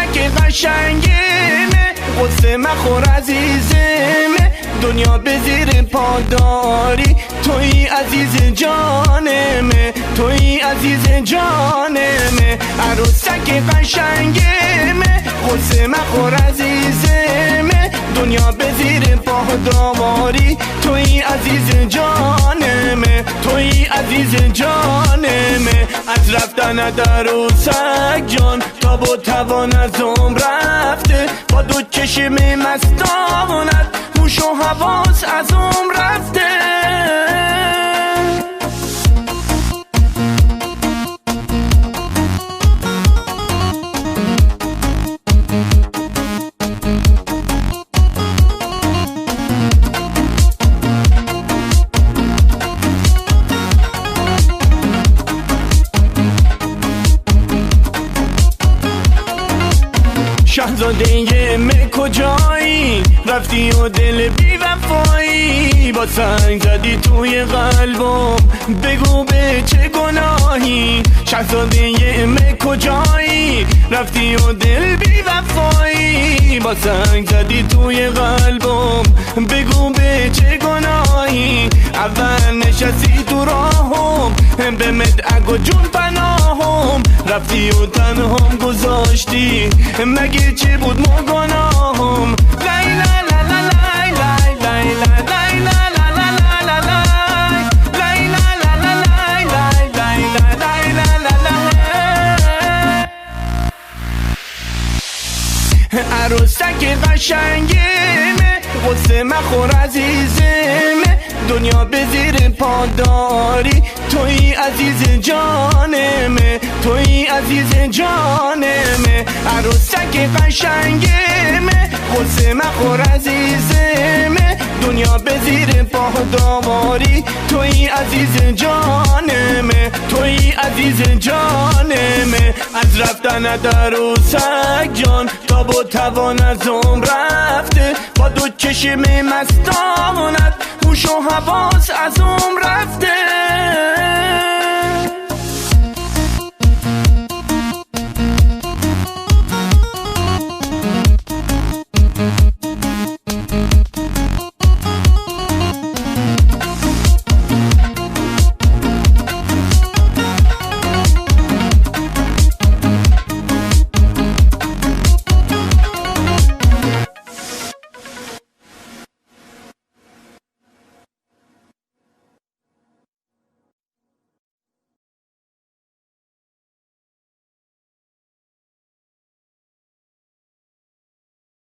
عروسک قشنگمه، قصه مخور عزیزمه، دنیا به زیر پاداری، توی عزیز جانمه، توی عزیز جانمه. عروسک قشنگمه، قصه مخور عزیزمه، دنیا به زیر پاداری، توی عزیز جانمه، توی عزیز جانمه. از رفتن عروسک جان تاب و توان از عمر رفته، با دو چشم مستانت هوش و حواس از عمر رفته. شهزاده من کجایی؟ رفتی و دل بی وفایی، با سنگ زدی توی قلبم، بگو به چه گناهی؟ شهزاده من کجایی؟ رفتی و دل بی وفایی، با سنگ زدی توی قلبم، بگو به چه گناهی؟ اول نشستی تو راهم، به مدعک و جون پناهم، رفتی و تنهام گذاشتی، مگه چه بود ما گناهم؟ لای لای لای لای لای لای لای لای لای لای لای لای. عروسک قشنگمه، قصه مخور عزیزمه، دنیا به زیر پاداری، توی عزیز جانمه، توی عزیز جانمه. عروسک قشنگمه، قصه مخور عزیزمه، دنیا به زیر پاداری، توی عزیز جانمه، توی عزیز جانمه. از رفتن عروسک جان تاب و توان از عمر رفته، با دو چشم مستانت هوش و حواس از عمر رفته.